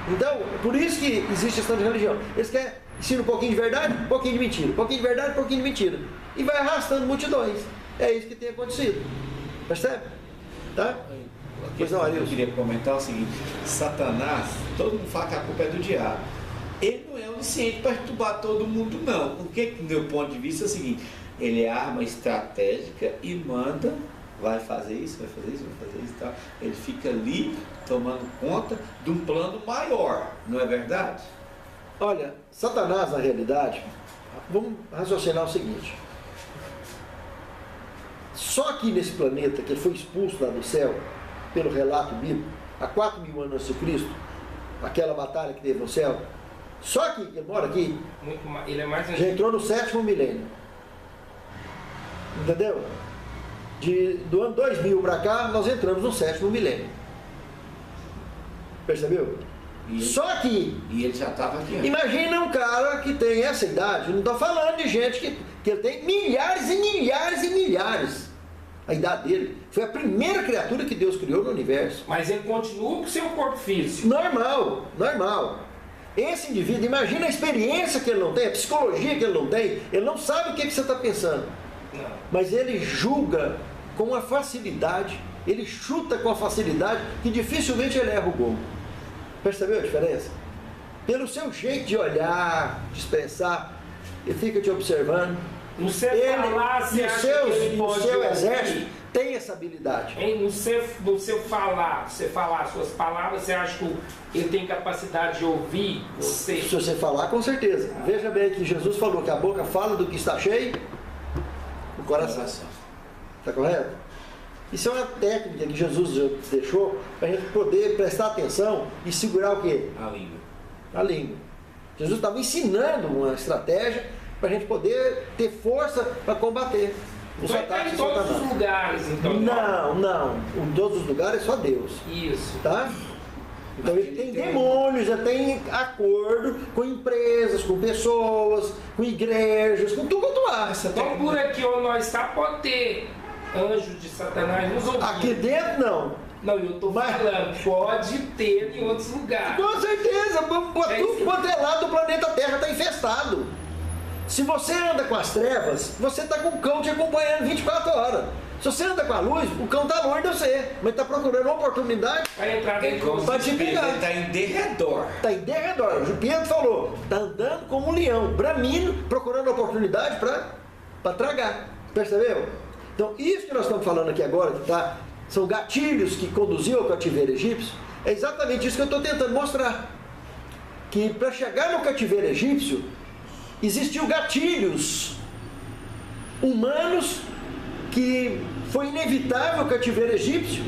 Então, por isso que existe essa religião. Eles querem ensinar um pouquinho de verdade, um pouquinho de mentira. Um pouquinho de verdade, um pouquinho de mentira. E vai arrastando multidões. É isso que tem acontecido. Percebe? Tá? Eu queria comentar o seguinte: Satanás, todo mundo fala que a culpa é do diabo. Ele não é onisciente para perturbar todo mundo, não. Porque, do meu ponto de vista, é o seguinte: ele é arma estratégica e manda, vai fazer isso, vai fazer isso, vai fazer isso e tal. Ele fica ali tomando conta de um plano maior, não é verdade? Olha, Satanás, na realidade, vamos raciocinar o seguinte: só aqui nesse planeta, que ele foi expulso lá do céu, pelo relato bíblico, há 4.000 anos antes de Cristo, aquela batalha que teve no céu, só aqui, que ele mora aqui, ele é mais já entrou no 7º milênio. Entendeu? Do ano 2000 para cá, nós entramos no 7º milênio. Percebeu? Só aqui. E ele já estava aqui antes. Imagina um cara que tem essa idade, não estou falando de gente que ele tem milhares e milhares e milhares. A idade dele foi a primeira criatura que Deus criou no universo. Mas ele continua com o seu corpo físico. Normal, normal. Esse indivíduo, imagina a experiência que ele não tem, a psicologia que ele não tem, ele não sabe o que você está pensando. Não. Mas ele julga com uma facilidade, ele chuta com a facilidade que dificilmente ele erra o gol. Percebeu a diferença? Pelo seu jeito de olhar, de expressar, ele fica te observando. No seu falar, você acha que ele pode o seu ouvir? exército tem essa habilidade. No seu falar, você falar suas palavras, você acha que ele tem capacidade de ouvir você? Se você falar, com certeza. Veja bem que Jesus falou que a boca fala do que está cheio, o coração. Está correto? Isso é uma técnica que Jesus já deixou para a gente poder prestar atenção e segurar o quê? A língua. A língua. Jesus estava ensinando uma estratégia para a gente poder ter força para combater os Então ataques em de todos Satanás. os lugares, então. Não. Em todos os lugares é só Deus. Isso. Tá? Então ele tem demônios, já tem acordo com empresas, com pessoas, com igrejas, com tudo quanto há. Então por aqui onde nós está, pode ter anjos de Satanás nos ouvindo. Aqui dentro não. Não, eu tô falando, pode ter em outros lugares. Com certeza, tudo quanto é lado do planeta Terra está infestado. Se você anda com as trevas, você está com o cão te acompanhando 24 horas. Se você anda com a luz, o cão está longe de você, mas está procurando uma oportunidade para te pegar. Ele está em derredor. Está em derredor. O Pedro falou, está andando como um leão, bramindo, procurando oportunidade para tragar. Percebeu? Então, isso que nós estamos falando aqui agora, são gatilhos que conduziam ao cativeiro egípcio, é exatamente isso que eu estou tentando mostrar. Que para chegar no cativeiro egípcio, existiam gatilhos humanos, que foi inevitável o cativeiro egípcio,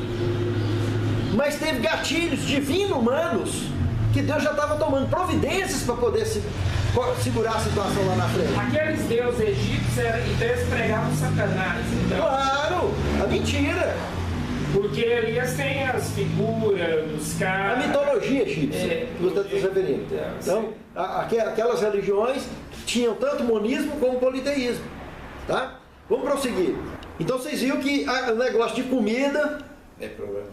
mas teve gatilhos divino-humanos, que Deus já estava tomando providências para poder segurar a situação lá na frente. Aqueles deuses egípcios, então eles pregavam Satanás, então. Claro, a mentira. Porque eles têm as figuras, os caras... A mitologia egípcia, que você está se referindo. Então, aquelas religiões tinham tanto monismo como politeísmo. Tá? Vamos prosseguir. Então vocês viram que o negócio de comida... É problema.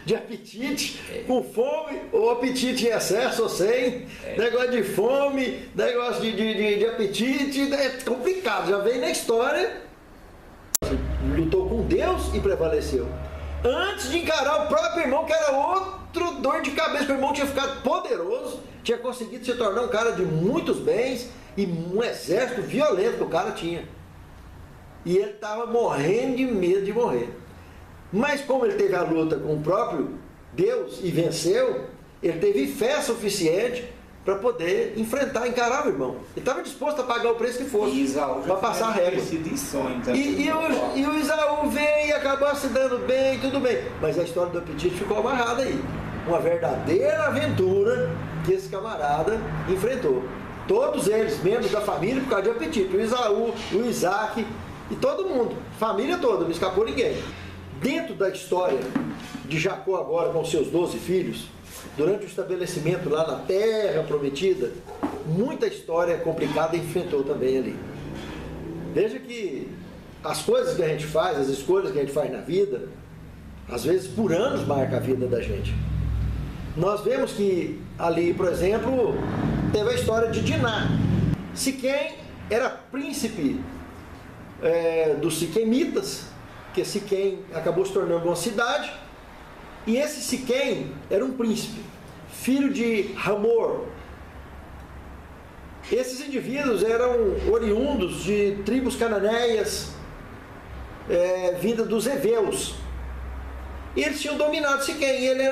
De apetite, com fome, ou apetite em excesso ou sem, negócio de fome, negócio de apetite, é complicado, já vem na história. Lutou com Deus e prevaleceu. Antes de encarar o próprio irmão, que era outro dor de cabeça, o irmão tinha ficado poderoso, tinha conseguido se tornar um cara de muitos bens e um exército violento que o cara tinha. E ele estava morrendo de medo de morrer. Mas como ele teve a luta com o próprio Deus e venceu, ele teve fé suficiente para poder encarar o irmão. Ele estava disposto a pagar o preço que fosse para passar a régua. E o Isaú veio e acabou se dando bem, tudo bem. Mas a história do apetite ficou amarrada aí. Uma verdadeira aventura que esse camarada enfrentou. Todos eles, membros da família, por causa de apetite. O Isaú, o Isaac e todo mundo. Família toda, não escapou ninguém. Dentro da história de Jacó agora com seus 12 filhos, durante o estabelecimento lá na terra prometida, muita história complicada enfrentou também ali. Veja que as coisas que a gente faz, as escolhas que a gente faz na vida, às vezes por anos marca a vida da gente. Nós vemos que ali, por exemplo, teve a história de Diná. Siquém era príncipe dos siquemitas, que Siquém acabou se tornando uma cidade, e esse Siquém era um príncipe, filho de Hamor. Esses indivíduos eram oriundos de tribos cananeias, vinda dos heveus. E eles tinham dominado Siquém, e ele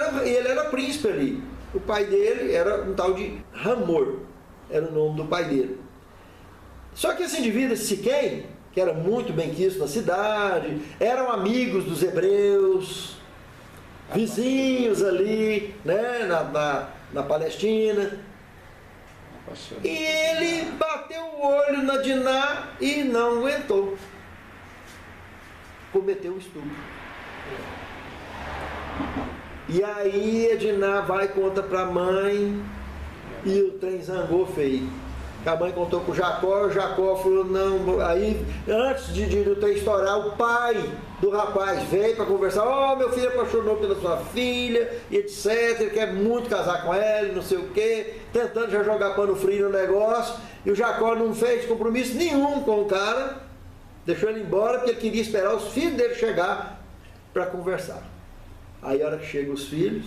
era príncipe ali. O pai dele era um tal de Hamor, era o nome do pai dele. Só que esse indivíduo, esse Siquém, que era muito bem quisto na cidade, eram amigos dos hebreus, vizinhos ali, né, na Palestina. E ele bateu o olho na Diná e não aguentou. Cometeu um estupro. E aí a Diná vai e conta para a mãe, e o trem zangou feio. A mãe contou com o Jacó falou, não, aí antes de o trem estourar, o pai do rapaz veio para conversar, meu filho apaixonou pela sua filha, e etc, ele quer muito casar com ela, não sei o quê, tentando já jogar pano frio no negócio, e o Jacó não fez compromisso nenhum com o cara, deixou ele embora, porque ele queria esperar os filhos dele chegar para conversar. Aí a hora que chegam os filhos,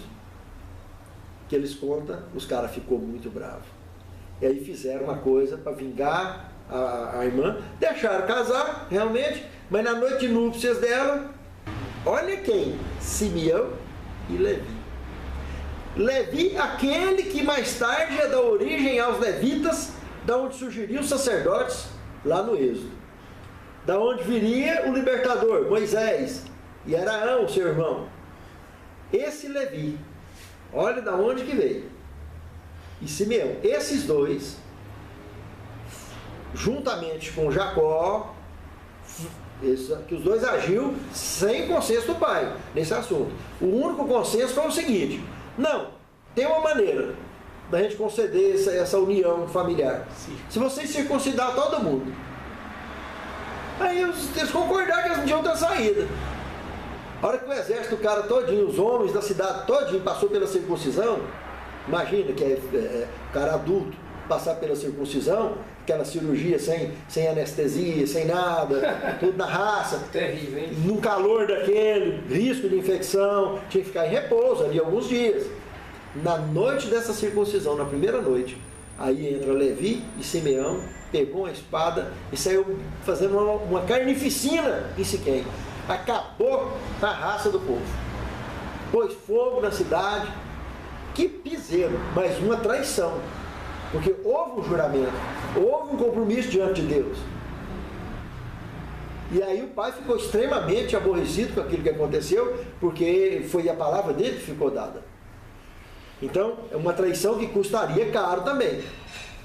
que eles contam, os caras ficou muito bravos. E aí fizeram uma coisa para vingar a irmã, deixaram casar, realmente, mas na noite de núpcias dela, olha quem? Simeão e Levi. Levi, aquele que mais tarde ia dar origem aos levitas, da onde surgiriam os sacerdotes, lá no Êxodo. Da onde viria o libertador, Moisés, e Araão, seu irmão. Esse Levi, olha da onde que veio. E Simeão, esses dois, juntamente com Jacó, que os dois agiu sem consenso do pai nesse assunto. O único consenso foi o seguinte: não, tem uma maneira da gente conceder essa união familiar. Sim. Se vocês circuncidar todo mundo. Aí eles concordaram que eles não tinham outra saída. A hora que o exército, o cara todinho, os homens da cidade todinho passou pela circuncisão, imagina que o cara adulto passar pela circuncisão, aquela cirurgia sem anestesia, sem nada, tudo na raça. Terrível, hein? Num calor daquele, risco de infecção, tinha que ficar em repouso ali alguns dias. Na noite dessa circuncisão, na primeira noite, aí entra Levi e Simeão, pegou uma espada e saiu fazendo uma carnificina em Siquém. Acabou a raça do povo. Pôs fogo na cidade. Que piseiro, mas uma traição. Porque houve um juramento, houve um compromisso diante de Deus. E aí o pai ficou extremamente aborrecido com aquilo que aconteceu, porque foi a palavra dele que ficou dada. Então, é uma traição que custaria caro também.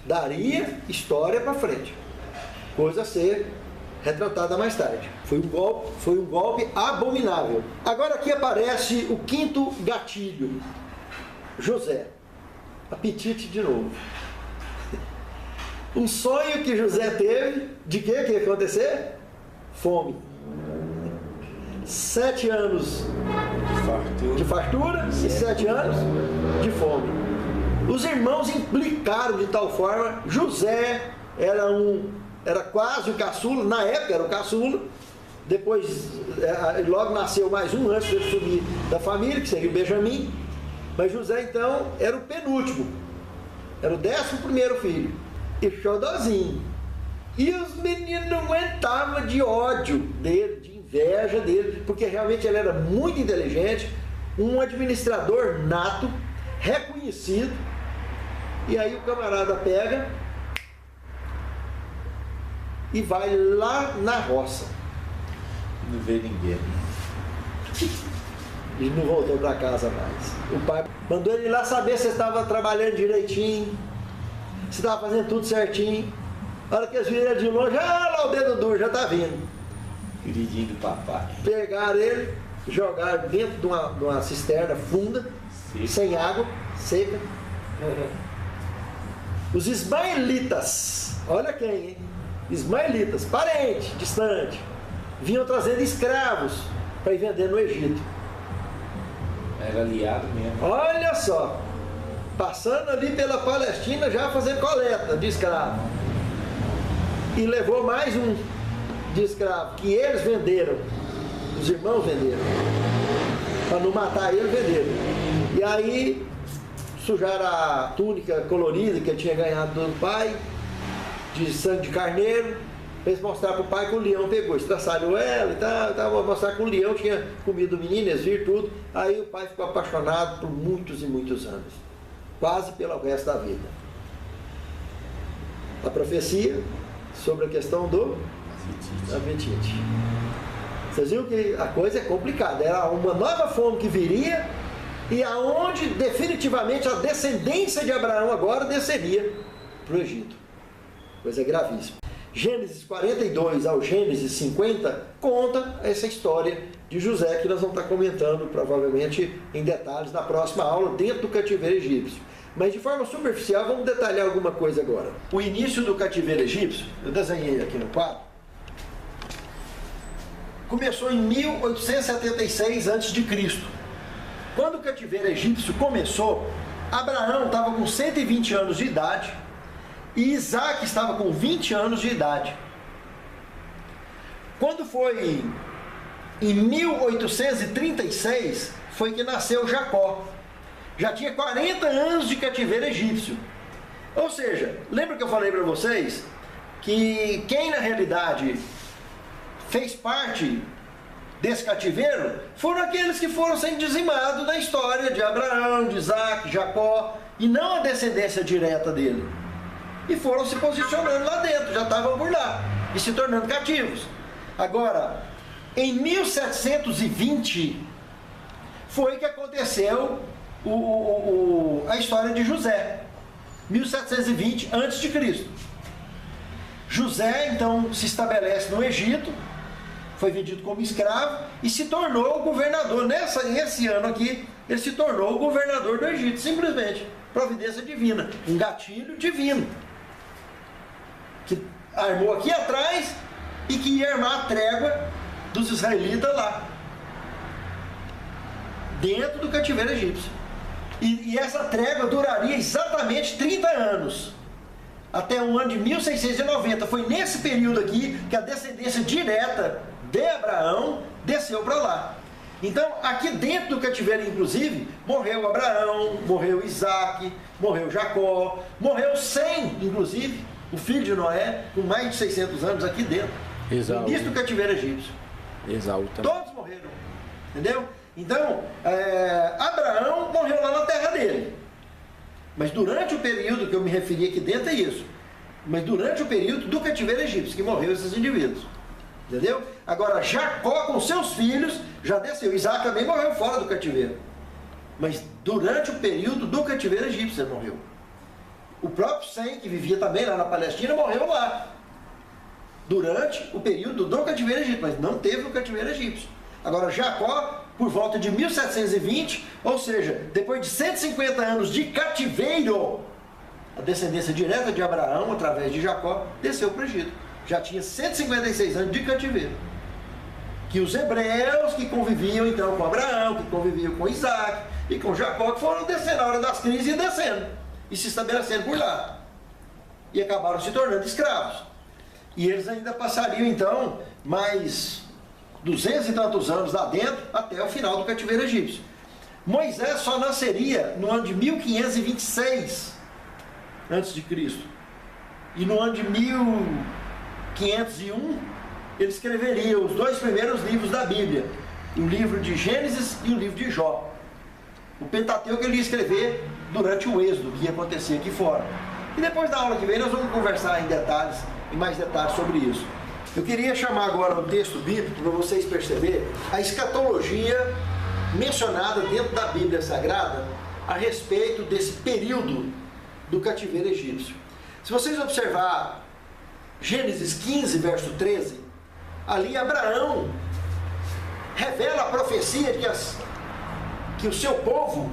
Daria história para frente. Coisa a ser retratada mais tarde. Foi um golpe abominável. Agora aqui aparece o quinto gatilho. José. Apetite de novo. Um sonho que José teve, de que ia acontecer? Fome. 7 anos de fartura e 7 anos de fome. Os irmãos implicaram de tal forma. José era quase o caçula, na época era o caçula, depois logo nasceu mais um antes de subir da família, que seria o Benjamim, mas José então era o penúltimo, era o 11º filho, e xodozinho. E os meninos não aguentavam de ódio dele, de inveja dele, porque realmente ele era muito inteligente, um administrador nato, reconhecido. E aí o camarada pega e vai lá na roça. Não vê ninguém. E não voltou para casa mais. O pai mandou ele ir lá saber se estava trabalhando direitinho, se estava fazendo tudo certinho. A hora que eles viram de longe, lá o dedo duro, já está vindo. Queridinho do papai. Pegaram ele, jogaram dentro de uma cisterna funda, sem água, seca. Os ismaelitas, olha quem, hein? Ismaelitas, parente, distante, vinham trazendo escravos para ir vender no Egito. Era aliado mesmo. Olha só, passando ali pela Palestina, já fazendo coleta de escravo. E levou mais um de escravo, que eles venderam, os irmãos venderam. Para não matar ele, venderam. E aí sujaram a túnica colorida que ele tinha ganhado do pai, de sangue de carneiro, fez mostrar para o pai que o leão pegou, estraçalhou ela e tal, vou mostrar que o leão tinha comido o menino, eles viram tudo. Aí o pai ficou apaixonado por muitos e muitos anos, quase pelo resto da vida. A profecia sobre a questão do apetite. Vocês viram que a coisa é complicada, era uma nova fome que viria, e aonde definitivamente a descendência de Abraão agora desceria para o Egito. Coisa gravíssima. Gênesis 42 ao Gênesis 50 conta essa história de José, que nós vamos estar comentando provavelmente em detalhes na próxima aula, dentro do cativeiro egípcio. Mas de forma superficial vamos detalhar alguma coisa agora. O início do cativeiro egípcio, eu desenhei aqui no quadro, começou em 1876 a.C. Quando o cativeiro egípcio começou, Abraão estava com 120 anos de idade e Isaac estava com 20 anos de idade. Quando foi em 1836, foi que nasceu Jacó. Já tinha 40 anos de cativeiro egípcio. Ou seja, lembra que eu falei para vocês que quem na realidade fez parte desse cativeiro foram aqueles que foram sendo dizimados na história de Abraão, de Isaac, Jacó, e não a descendência direta dele. E foram se posicionando lá dentro, já estavam por lá, e se tornando cativos. Agora, em 1720, foi que aconteceu a história de José. 1720 a.C. José, então, se estabelece no Egito, foi vendido como escravo e se tornou o governador. Nesse ano aqui, ele se tornou o governador do Egito, simplesmente. Providência divina, um gatilho divino, que armou aqui atrás e que ia armar a trégua dos israelitas lá. dentro do cativeiro egípcio. E essa trégua duraria exatamente 30 anos, até o ano de 1690. Foi nesse período aqui que a descendência direta de Abraão desceu para lá. Então, aqui dentro do cativeiro, inclusive, morreu Abraão, morreu Isaac, morreu Jacó, morreu Sem, inclusive, o filho de Noé, com mais de 600 anos aqui dentro. Esaú. No início do cativeiro egípcio. Esaú também. Todos morreram, entendeu? Então, Abraão morreu lá na terra dele. Mas durante o período que eu me referi aqui dentro é isso. Mas durante o período do cativeiro egípcio, que morreu esses indivíduos. Entendeu? Agora, Jacó com seus filhos já desceu. Isaac também morreu fora do cativeiro. Mas durante o período do cativeiro egípcio ele morreu. O próprio Sem, que vivia também lá na Palestina, morreu lá. Durante o período do cativeiro egípcio, mas não teve o cativeiro egípcio. Agora, Jacó, por volta de 1720, ou seja, depois de 150 anos de cativeiro, a descendência direta de Abraão, através de Jacó, desceu para o Egito. Já tinha 156 anos de cativeiro. Que os hebreus que conviviam então com Abraão, que conviviam com Isaac e com Jacó, que foram descendo na hora das crises e descendo, e se estabelecendo por lá. E acabaram se tornando escravos. E eles ainda passariam então mais 200 e tantos anos lá dentro, até o final do cativeiro egípcio. Moisés só nasceria no ano de 1526 a.C. E no ano de 1501 ele escreveria os 2 primeiros livros da Bíblia, o livro de Gênesis e o livro de Jó. O Pentateuco ele ia escrever durante o êxodo que ia acontecer aqui fora. E depois da aula que vem nós vamos conversar em mais detalhes sobre isso. Eu queria chamar agora um texto bíblico para vocês perceberem a escatologia mencionada dentro da Bíblia Sagrada a respeito desse período do cativeiro egípcio. Se vocês observar Gênesis 15, verso 13, ali Abraão revela a profecia de que o seu povo,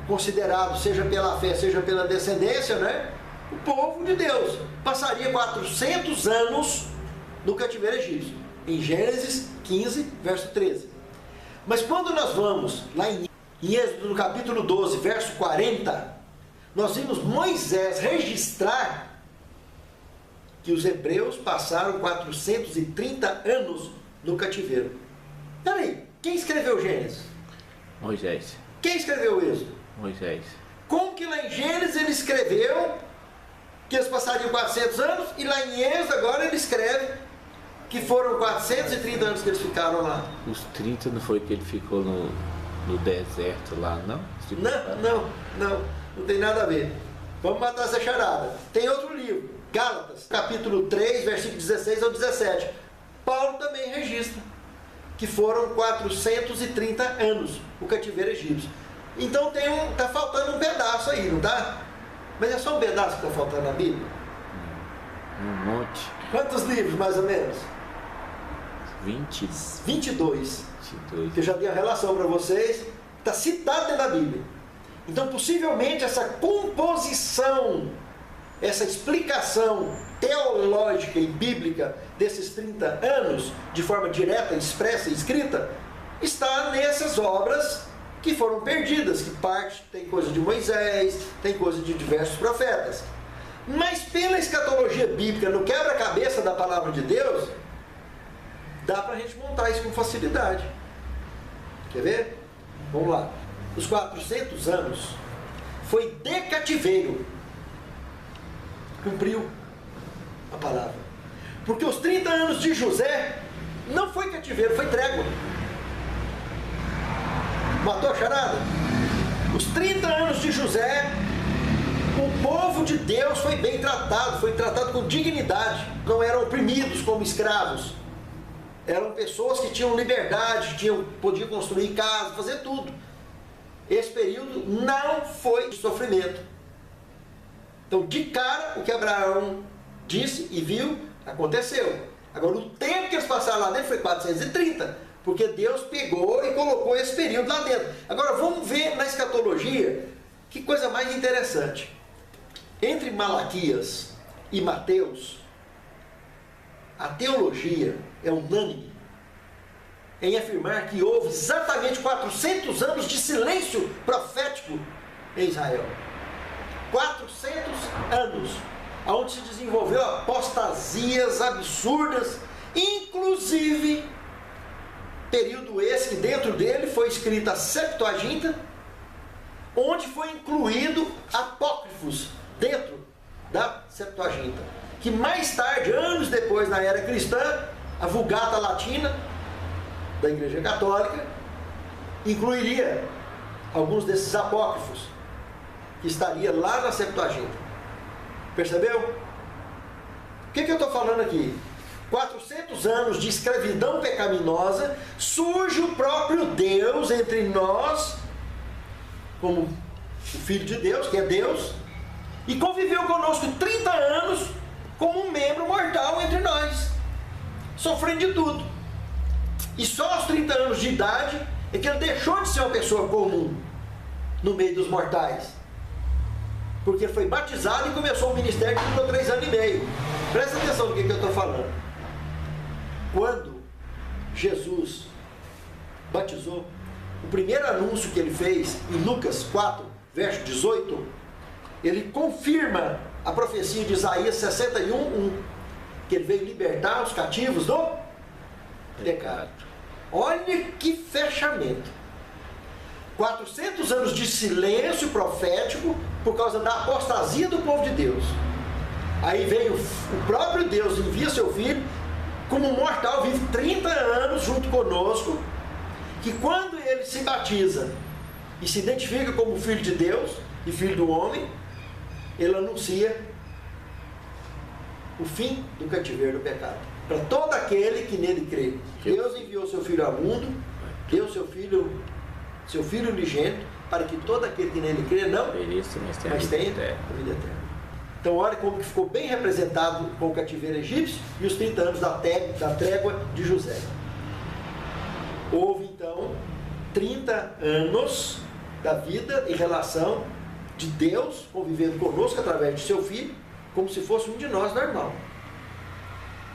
considerado seja pela fé, seja pela descendência, né? O povo de Deus passaria 400 anos no cativeiro egípcio, em Gênesis 15, verso 13. Mas quando nós vamos lá em Êxodo, no capítulo 12, verso 40, nós vimos Moisés registrar que os hebreus passaram 430 anos no cativeiro. Peraí, quem escreveu Gênesis? Moisés. Quem escreveu Êxodo? Moisés. Como que lá em Gênesis ele escreveu que eles passariam 400 anos, e lá em Êxodo agora ele escreve que foram 430 anos que eles ficaram lá? Os 30 não foi que ele ficou no deserto lá, não? Não tem nada a ver. Vamos matar essa charada. Tem outro livro, Gálatas, capítulo 3, versículo 16 ao 17. Paulo também registra que foram 430 anos o cativeiro egípcio. Então tá faltando um pedaço aí, não tá? Mas é só um pedaço que está faltando na Bíblia? Um monte. Quantos livros, mais ou menos? 22. 22. Que eu já dei a relação para vocês. Está citado dentro da Bíblia. Então, possivelmente, essa composição, essa explicação teológica e bíblica desses 30 anos, de forma direta, expressa e escrita, está nessas obras que foram perdidas, que parte tem coisa de Moisés, tem coisa de diversos profetas. Mas pela escatologia bíblica, no quebra-cabeça da palavra de Deus, dá para a gente montar isso com facilidade. Quer ver? Vamos lá. Os 400 anos foi de cativeiro. Cumpriu a palavra. Porque os 30 anos de José não foi cativeiro, foi trégua. Matou a charada? Os 30 anos de José, o povo de Deus foi bem tratado, foi tratado com dignidade. Não eram oprimidos como escravos. Eram pessoas que tinham liberdade, podiam construir casa, fazer tudo. Esse período não foi de sofrimento. Então, de cara, o que Abraão disse e viu, aconteceu. Agora, o tempo que eles passaram lá dentro foi 430. Porque Deus pegou e colocou esse período lá dentro. Agora vamos ver na escatologia que coisa mais interessante. Entre Malaquias e Mateus, a teologia é unânime em afirmar que houve exatamente 400 anos de silêncio profético em Israel. 400 anos, onde se desenvolveu apostasias absurdas, inclusive período esse que dentro dele foi escrita a Septuaginta, onde foi incluído apócrifos dentro da Septuaginta, que mais tarde, anos depois, na era cristã, a Vulgata Latina da Igreja Católica incluiria alguns desses apócrifos que estaria lá na Septuaginta. Percebeu? O que eu estou falando aqui? 400 anos de escravidão pecaminosa, surge o próprio Deus entre nós, como o Filho de Deus, que é Deus, e conviveu conosco 30 anos como um membro mortal entre nós, sofrendo de tudo. E só aos 30 anos de idade é que ele deixou de ser uma pessoa comum no meio dos mortais, porque foi batizado e começou o ministério que durou 3 anos e meio. Presta atenção no que eu estou falando. Quando Jesus batizou, o primeiro anúncio que ele fez em Lucas 4, verso 18, ele confirma a profecia de Isaías 61:1, que ele veio libertar os cativos do pecado. Olha que fechamento. 400 anos de silêncio profético por causa da apostasia do povo de Deus. Aí vem o próprio Deus, envia seu filho como mortal, vive 30 anos junto conosco, que quando ele se batiza e se identifica como filho de Deus e filho do homem, ele anuncia o fim do cativeiro do pecado para todo aquele que nele crê. Deus enviou seu filho ao mundo, deu seu filho unigênito, para que todo aquele que nele crê não, mas tenha a vida eterna. Então olha como que ficou bem representado com o cativeiro egípcio e os 30 anos da trégua de José. Houve então 30 anos da vida em relação de Deus convivendo conosco através de seu filho, como se fosse um de nós normal.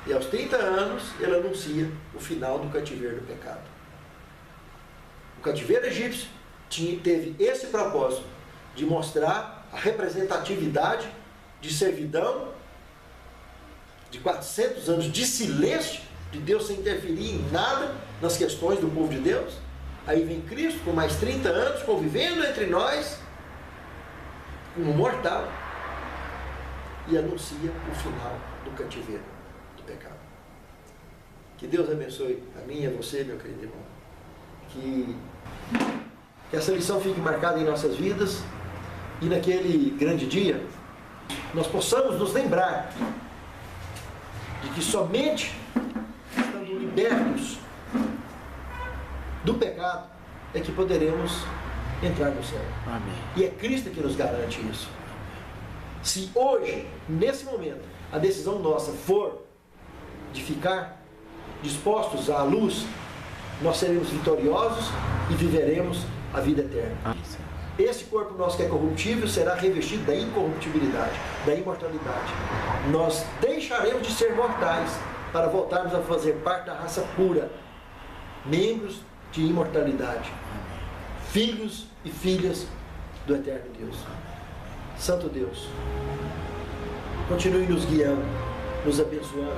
E aos 30 anos ele anuncia o final do cativeiro do pecado. O cativeiro egípcio teve esse propósito de mostrar a representatividade de servidão, de 400 anos de silêncio, de Deus sem interferir em nada nas questões do povo de Deus. Aí vem Cristo com mais 30 anos convivendo entre nós como mortal e anuncia o final do cativeiro do pecado. Que Deus abençoe a mim e a você, meu querido irmão. Que essa lição fique marcada em nossas vidas e naquele grande dia nós possamos nos lembrar de que somente estando libertos do pecado é que poderemos entrar no céu. Amém. E é Cristo que nos garante isso. Se hoje, nesse momento, a decisão nossa for de ficar dispostos à luz, nós seremos vitoriosos e viveremos a vida eterna. Amém. Esse corpo nosso que é corruptível será revestido da incorruptibilidade, da imortalidade. Nós deixaremos de ser mortais para voltarmos a fazer parte da raça pura, membros de imortalidade, filhos e filhas do eterno Deus. Santo Deus, continue nos guiando, nos abençoando,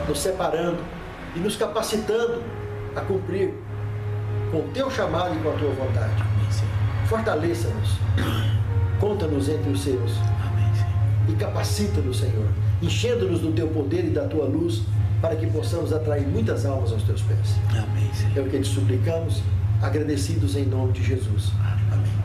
nos separando e nos capacitando a cumprir com o teu chamado e com a tua vontade. Fortaleça-nos, conta-nos entre os seus. E capacita-nos, Senhor, enchendo-nos do teu poder e da tua luz, para que possamos atrair muitas almas aos teus pés. Amém, Senhor. É o que te suplicamos, agradecidos em nome de Jesus. Amém.